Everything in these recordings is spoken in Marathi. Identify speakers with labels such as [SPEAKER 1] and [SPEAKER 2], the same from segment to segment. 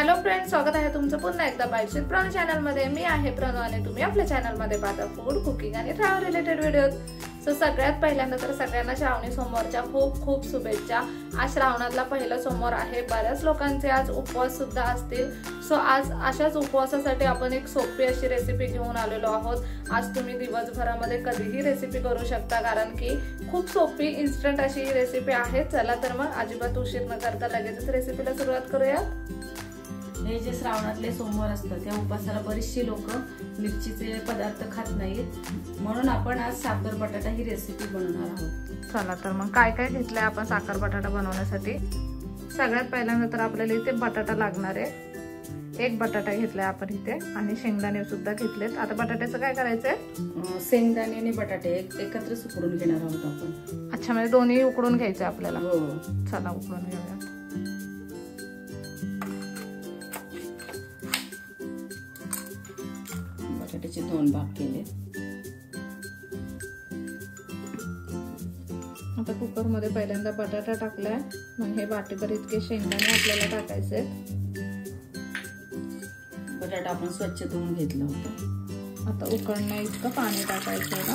[SPEAKER 1] हॅलो फ्रेंड्स, स्वागत आहे तुमचं पुन्हा एकदा बाईट्स विथ प्रणू चॅनल मध्ये। मी आहे प्रणू आणि तुम्ही आपल्या चॅनल मध्ये पाहता फूड, कुकिंग आणि ट्रॅव्हल रिलेटेड व्हिडिओज। सो सगळ्यात पहिल्यांदा तर सगळ्यांना श्रावणी सोमवारच्या खूप खूप शुभेच्छा। आज श्रावणातला पहिला सोमवार आहे। बऱ्याच लोकांचे आज उपवास सुद्धा असतील। सो आज अशाच उपवासासाठी आपण एक सोपी अशी रेसिपी घेऊन आलेलो आहोत। आज तुम्ही दिवसभरामध्ये कधीही रेसिपी करू शकता, कारण की खूप सोपी इन्स्टंट अशी ही रेसिपी आहे। चला तर मग अजिबात उशीर न करता लगेचच रेसिपीला सुरुवात करूया।
[SPEAKER 2] हे जे श्रावणातले सोमवार असतात त्या उपासाला बरीचशी लोक मिरचीचे पदार्थ खात नाहीत, म्हणून आपण आज साखर बटाटा ही रेसिपी बनवणार आहोत।
[SPEAKER 1] चला तर मग काय काय घेतलंय आपण साखर बटाटा बनवण्यासाठी। सगळ्यात पहिल्यांदा तर आपल्याला इथे बटाटा लागणार आहे। एक बटाटा घेतलाय आपण इथे आणि शेंगदाणे सुद्धा घेतलेत। आता बटाट्याचं काय करायचंय?
[SPEAKER 2] शेंगदाणे आणि बटाटे एकत्र उकडून घेणार आहोत आपण।
[SPEAKER 1] अच्छा, म्हणजे दोन्ही उकडून घ्यायचे आपल्याला?
[SPEAKER 2] हो,
[SPEAKER 1] चला उकडून घेऊया।
[SPEAKER 2] बटाट्याचे 2 भाग केले।
[SPEAKER 1] आता कुकर मध्ये पहिल्यांदा बटाटा टाकलाय, मग हे वाटीभर इतके शेंगदाणे आपल्याला टाकायचे।
[SPEAKER 2] बटाटा आपण स्वच्छ धुवून घेतलं होतं।
[SPEAKER 1] आता उकळण्या इतकं पाणी टाकायचं आहे ना।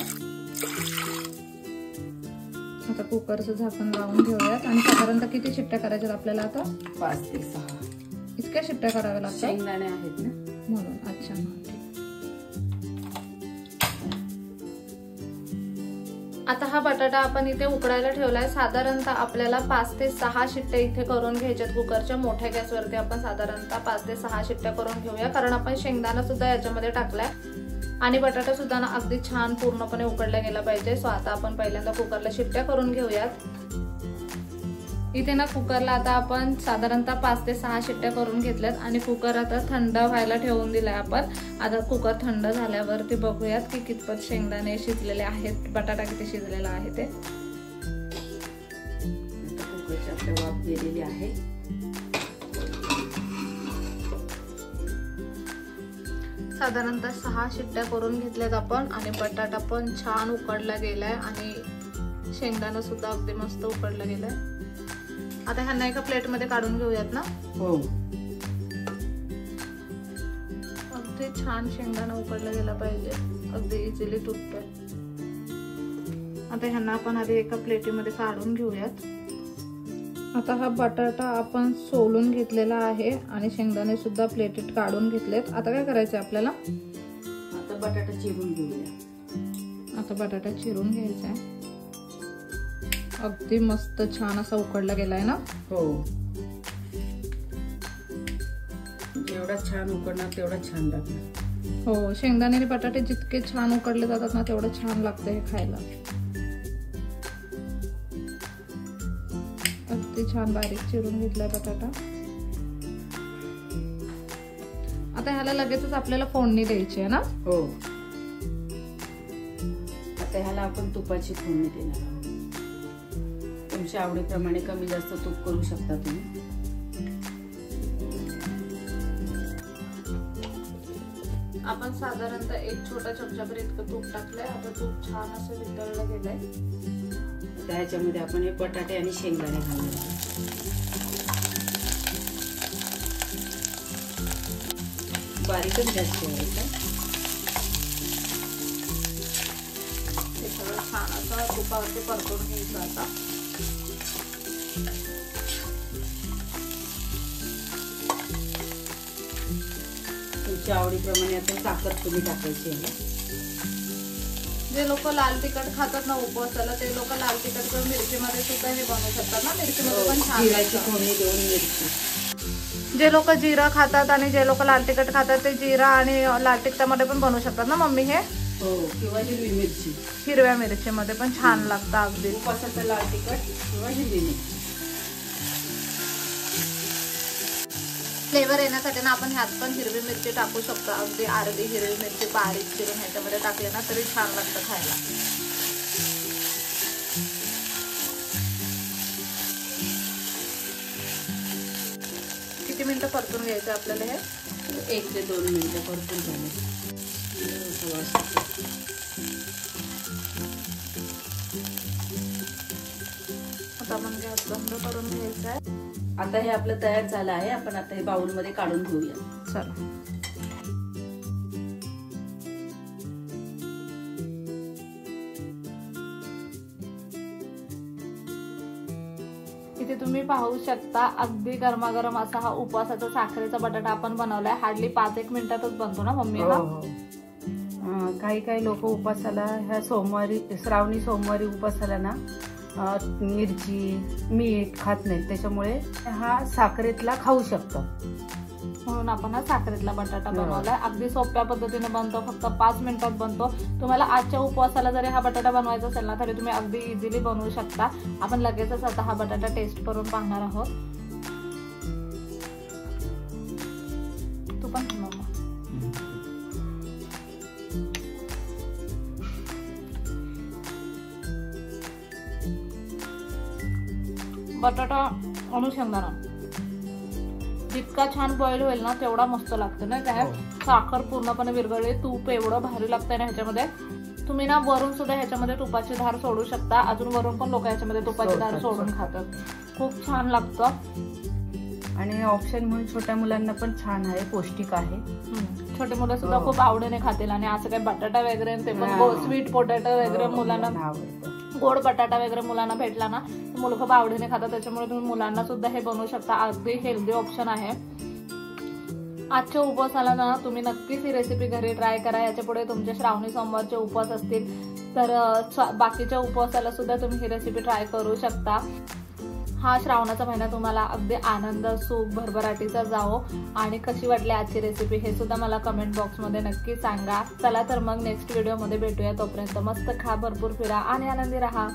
[SPEAKER 1] आता कुकरचं झाकण लावून घेऊयात आणि साधारणतः किती शिट्ट्या करायच्यात आपल्याला? आता
[SPEAKER 2] 5 ते 6
[SPEAKER 1] इतक्या शिट्ट्या कराव्या लागतात।
[SPEAKER 2] शेंगदाणे आहेत ना
[SPEAKER 1] म्हणून। अच्छा, ठीक। आता हा बटाटा आपण इथे उकडायला ठेवलाय। साधारणतः आपल्याला 5 ते 6 शिट्ट्या इथे करून घ्यायच्यात। कुकरच्या मोठ्या गॅसवरती आपण साधारणतः 5 ते 6 शिट्ट्या करून घेऊया, कारण आपण शेंगदाणा सुद्धा याच्यामध्ये टाकलाय आणि बटाटा सुद्धा ना अगदी छान पूर्णपणे उकडला गेला पाहिजे। सो आता आपण पहिल्यांदा कुकरला शिट्ट्या करून घेऊयात। इथे ना कुकरला आता आपण साधारणतः 5 ते 6 शिट्ट्या करून घेतल्यात आणि कुकर आता थंड व्हायला ठेवून दिलाय आपण। आता कुकर थंड झाल्यावरती बघूयात की कितपत शेंगदाणे शिजलेले आहेत, बटाटा किती शिजलेला आहे ते।
[SPEAKER 2] कुकरची आपली वाफ गेलेली आहे।
[SPEAKER 1] साधारणतः 6 शिट्ट्या करून घेतल्यात आपण आणि बटाटा पण छान उकडला गेलाय आणि शेंगदाणा सुद्धा अगदी मस्त उकडला गेलाय। आता ह्यांना एका प्लेट मध्ये काढून घेऊयात ना।
[SPEAKER 2] हो,
[SPEAKER 1] अगदी छान शेंगदाणा उकडला गेला पाहिजे, अगदी इझिली तुटतोय। आता ह्यांना आपण आधी एका प्लेटीमध्ये काढून घेऊयात। आता हा बटाटा आपण सोलून घेतलेला आहे आणि शेंगदाणे सुद्धा प्लेटीत काढून घेतलेत। आता काय करायचं आपल्याला?
[SPEAKER 2] आता बटाटा चिरून घेऊया।
[SPEAKER 1] आता बटाटा चिरून घ्यायचा आहे। अगदी मस्त छान असा उकडला गेलाय ना।
[SPEAKER 2] हो, जेवढा छान उकडणार तेवढा छान लागणार।
[SPEAKER 1] हो, शेंगदाणे आणि बटाटे जितके छान उकडले जातात ना तेवढं छान लागतं हे खायला। अगदी छान बारीक चिरून घेतलाय बटाटा। आता ह्याला लगेचच आपल्याला फोडणी द्यायची आहे ना।
[SPEAKER 2] हो, आता ह्याला आपण तुपाची फोडणी देणार आहोत। तुमच्या आवडीप्रमाणे कमी जास्त तूप करू शकता तुम्ही।
[SPEAKER 1] आपण साधारणतः 1 छोटा चमचाभर इतकं तूप टाकलंय। आता तूप छान असं वितळलं गेलंय।
[SPEAKER 2] त्याच्यामध्ये आपण हे बटाटे आणि शेंगदाणे घालूया। बारीकच गॅस ठेवायचा।
[SPEAKER 1] हे सगळं छान असं तुपावरती परतून घ्यायचं। आता
[SPEAKER 2] तुमच्या आवडीप्रमाणे आता साखर तुम्ही टाकायची आहे।
[SPEAKER 1] जे लोक लाल तिखट खातात ना उपवासाला, ते लोक लाल तिखट किंवा मिरचीमध्ये सुद्धा हे बनवू शकतात ना। मिरचीमध्ये पण छान
[SPEAKER 2] जिऱ्याची फोडणी देऊन मिरची।
[SPEAKER 1] जे लोक जिरा खातात आणि जे लोक लाल तिखट खातात ते जिरा आणि लाल तिखटामध्ये पण बनवू शकतात ना मम्मी हे?
[SPEAKER 2] हो, किंवा हिरवी मिरची।
[SPEAKER 1] हिरव्या मिरचीमध्ये पण छान लागतं अगदी।
[SPEAKER 2] उपवासाचं लाल तिखट किंवा हिरवी मिरची
[SPEAKER 1] फ्लेवर येण्यासाठी ना आपण ह्यात पण हिरवी मिरची टाकू शकतो। अगदी अर्धी हिरवी मिरची बारीक चिरून ह्याच्यामध्ये टाकली ना तरी छान लागतं खायला। किती मिनिटं परतून घ्यायचं आपल्याला हे?
[SPEAKER 2] 1 ते 2 मिनिटं परतून झाले।
[SPEAKER 1] आता आपण गॅस बंद करून घ्यायचा आहे।
[SPEAKER 2] आता हे आपलं तयार झालं आहे. आपण आता हे बाउलमध्ये काढून घेऊया.
[SPEAKER 1] चला, इथे तुम्ही पाहू शकता अगदी गरमागरम असा हा उपवासाचा साखरेचा बटाटा आपण बनवलाय. हार्डली 5-1 मिनिटातच बनतो ना मम्मी हा?
[SPEAKER 2] काही काही लोक उपासाला ह्या सोमवारी, श्रावणी सोमवारी उपासाला ना मिरची मीठ खात नाहीत, त्याच्यामुळे हा साखरेतला खाऊ शकतात.
[SPEAKER 1] म्हणून आपण हा साखरेतला बटाटा बनवलाय. अगदी सोप्या पद्धतीने बनतो, फक्त 5 मिनिटात बनतो. तुम्हाला आजच्या उपवासाला जरी हा बटाटा बनवायचा असेल ना तरी तुम्ही अगदी इझिली बनवू शकता. आपण लगेचच आता हा बटाटा टेस्ट करून पाहणार आहोत. तू पण मम्मा. बटाटा आणि शेंगदाणा जितका छान बॉईल होईल ना तेवढा मस्त लागतं ना. काय साखर पूर्णपणे विरघळली, तूप एवढं भारी लागतंय ना ह्याच्यामध्ये. तुम्ही ना वरून सुद्धा ह्याच्यामध्ये तुपाची धार सोडू शकता. अजून वरून पण लोक ह्याच्यामध्ये तुपाची धार सोडून खातात. खूप छान लागतं
[SPEAKER 2] आणि ऑप्शन म्हणून छोट्या मुलांना पण छान आहे, पौष्टिक आहे.
[SPEAKER 1] छोटे मुलं सुद्धा खूप आवडीने खातील. आणि असं काही बटाटा वगैरे ते पण स्वीट पोटॅटो वगैरे मुलांना, गोड बटाटा वगैरे मुलांना भेटला ना मुलं खूप आवडीने खातात. त्याच्यामुळे तुम्ही मुलांना सुद्धा हे बनवू शकता. अगदी हेल्दी ऑप्शन आहे. आजच्या उपवासाला ना तुम्ही नक्कीच ही रेसिपी घरी ट्राय करा. याच्या पुढे तुमचे श्रावणी सोमवारचे उपवास असतील तर बाकीच्या उपवासाला सुद्धा तुम्ही ही रेसिपी ट्राय करू शकता. हा श्रावणाचा महिना तुम्हाला अगदी आनंद, सुख, भरभराटीचा जावो. आणि कशी वाटली आजची रेसिपी हे सुद्धा मला कमेंट बॉक्समध्ये नक्की सांगा. चला तर मग नेक्स्ट व्हिडिओमध्ये भेटूया. तोपर्यंत मस्त खा, भरपूर फिरा आणि आनंदी राहा.